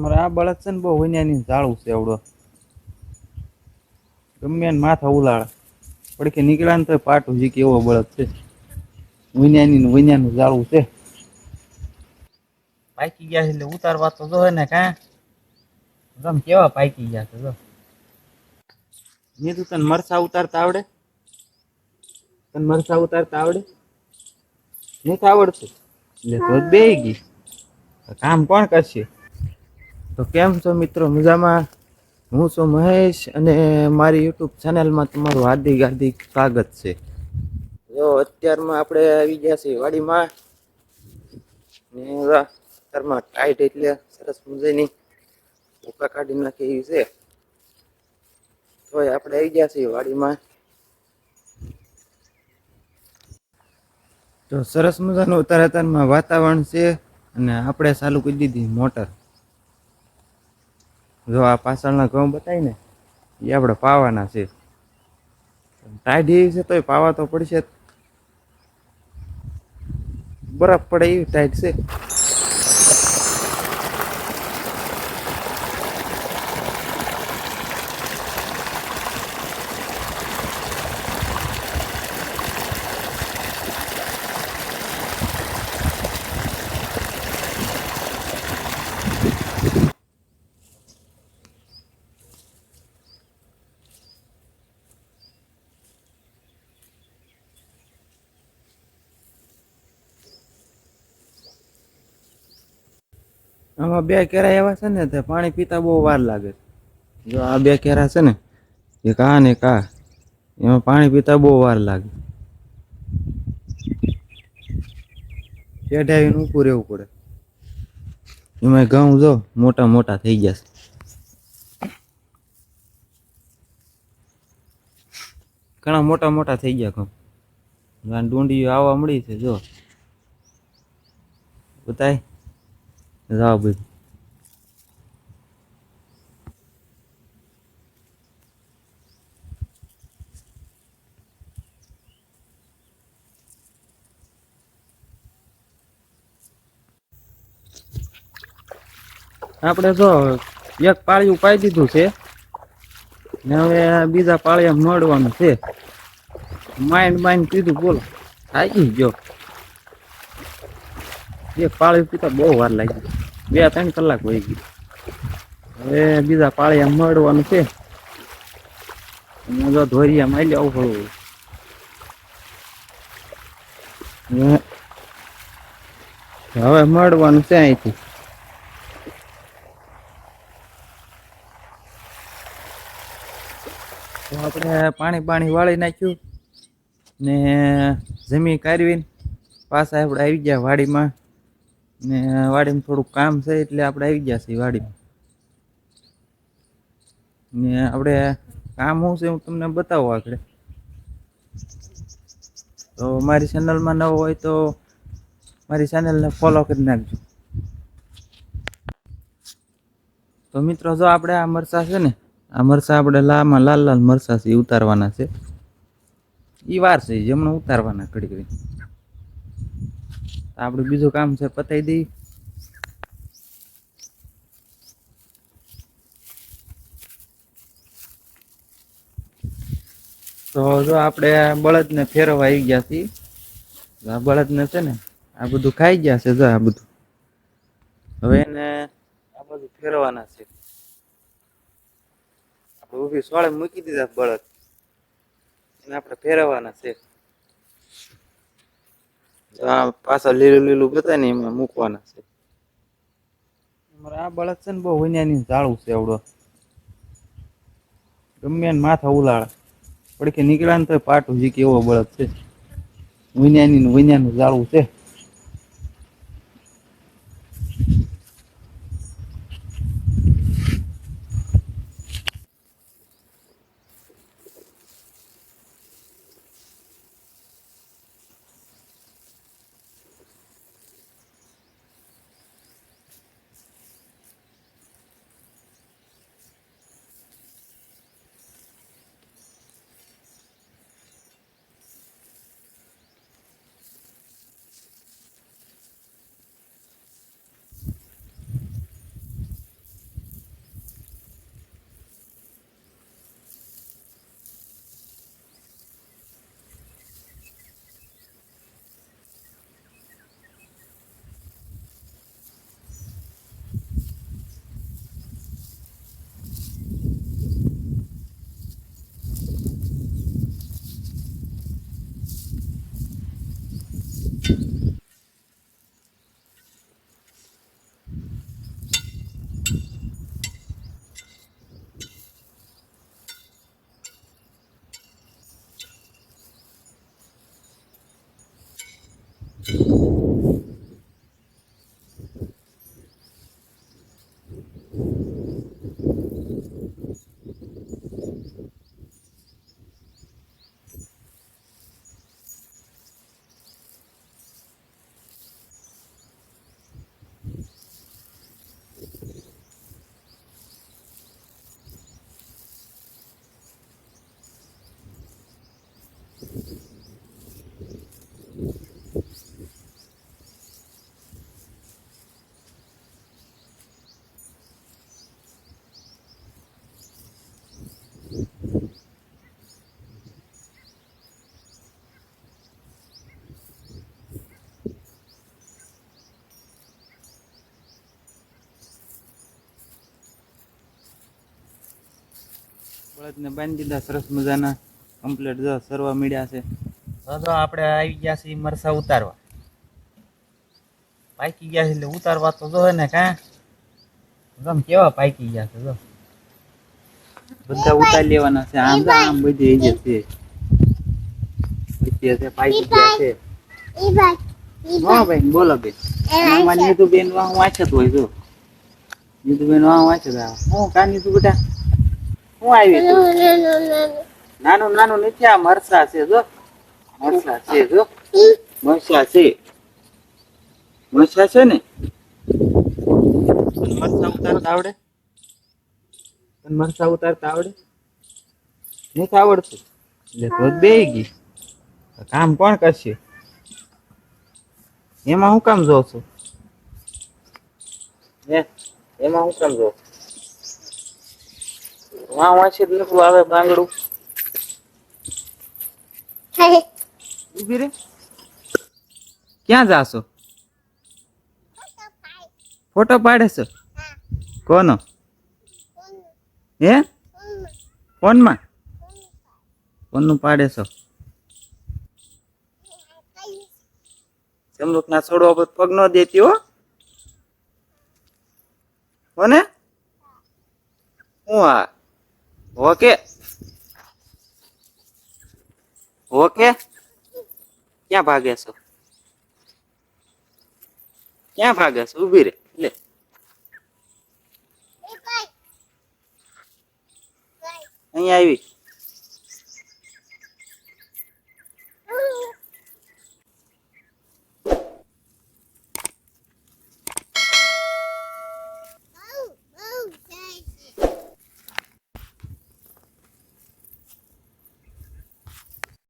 અમારે આ બળદ છે ને બહુ વૈયાની ઝાડું છે એવડો ગમે એને માથા ઉલાળે પડકે નીકળ્યા ને તો પાટું જી કે એવો બળદ છે વૈયાનું ઝાડું છે પાકી ગયા છે એટલે ઉતારવા તો જો ને કાં કેવા પાકી ગયા છે જો મેં તું તને મરસા ઉતારતા આવડે નથી આવડતું એટલે તો બે ગઈ કામ કોણ કરશે તો કેમ છો મિત્રો મજામાં હું છું મહેશ અને મારી યુટ્યુબ ચેનલમાં તમારું હાર્દિક હાર્દિક સ્વાગત છે જો અત્યારમાં આપણે આવી ગયા છીએ વાડીમાં ને અત્યારમાં ટાઈટ એટલે સરસ મજાની ભૂકા કાઢી નાખે એવી છે તો આપણે આવી ગયા છીએ વાડીમાં તો સરસ મજાનું અત્યારમાં વાતાવરણ છે અને આપણે ચાલુ કરી દીધી મોટર જો આ પાછળના ઘઉં બતાવી ને એ આપણે પાવાના છે ટાઈટ એવી છે તોય પાવા તો પડશે બરફ પડે એવી ટાઈટ છે આમાં બે કેરા એવા છે ને તે પાણી પીતા બહુ વાર લાગે જો આ બે કેરા છે ને એક આ ને એક આ એમાં પાણી પીતા બહુ વાર લાગે ચેડાવીને ઊભું રહેવું પડે એમાં ઘઉં જો મોટા મોટા થઈ ગયા છે ઘણા મોટા મોટા થઈ ગયા ઘઉં ડુંડીઓ આવવા મળી છે જો બતાય જાઓ બધું આપણે જો એક પાળિયું પાઈ દીધું છે ને હવે બીજા પાળિયા મળવાનું છે માઇન્ડ કીધું બોલો આવી ગયો એક પાળિયું પીતા બહુ વાર લાગી 2-3 કલાક વહી ગઈ હવે બીજા પાળિયા મળવાનું છે જો ધોરિયા મારી આવું પડવું હવે મળવાનું છે અહીંથી તો આપણે પાણી વાળી નાખ્યું ને જમી કાઢવીને પાછા આપણે આવી ગયા વાડીમાં ને વાડીમાં થોડુંક કામ છે એટલે આપણે આવી ગયા છીએ વાડીમાં ને આપણે કામ શું છે હું તમને બતાવું આગળ તો મારી ચેનલમાં નવો હોય તો મારી ચેનલને ફોલો કરી નાખજો તો મિત્રો જો આપણે આ મરચાં છે ને આ મરચાં આપણે લાલ મરચાં છે ઉતારવાના છે એ વાર છે જેમણે ઉતારવાના ઘડી આપણે બીજું કામ છે પતાવી દઈ તો જો આપણે બળદને ફેરવવા આવી ગયા છીએ આ બળદને છે ને આ બધું ખાઈ ગયા છે જો આ બધું હવે એને આ બધું ફેરવાના છે આપણે ઊભી સોળે મૂકી દીધા બળદ એને આપણે ફેરવવાના છે પાછા લીલું બતાય ને એમાં મૂકવાના છે અમારે આ બળદ છે ને બહુ વૈયાની ઝાડું છે એવડો ગમે એને માથા ઉલાળે પડકે નીકળ્યા ને તો પાટું જી કે એવો બળદ છે વૈયાનું ઝાડું છે બળદને બાંધી દીધા સરસ મજાના કમ્પ્લીટ જો સરવા મીડ્યા છે. તો આપણે આવી ગયા છીએ મરસા ઉતારવા. પાકી ગયા છે એટલે ઉતારવા તો જો ને કાં ગમ કેવા પાકી ગયા છે. જો બધા ઉતારી લેવાના છે. આમ આમ બધી એ છે પાકી ગયા છે. હા ભાઈ બોલો બેન. આમાં નીતુ બેન હું વાંચત હોય જો નીતુ બેન વાંચત હું કા નીતુ બેટા હું આવી નાનું નાનું નથી આ મરસા છે જો મરસા છે જો મરસા છે મરસા છે ને મરસા ઉતારતા આવડે મરસા ઉતારતા આવડે નથી આવડતું એટલે તો બે ગઈ કામ કોણ કરશે એમાં હું કામ જોઉં છું એમાં હું કામ જોઉં વાંચે નકરું આવે બાંગડું ઉભી રે ક્યાં જાશો ફોટો પાડે છે કોનો હે ફોનમાં ફોનનું પાડે છો સમરૂપ ના છોડવા પર પગ ન દેતી હો ને હું આ ઓકે ઓકે ક્યાં ભાગે છો ક્યાં ભાગે છો ઉભી રે લે અહીંયા આવી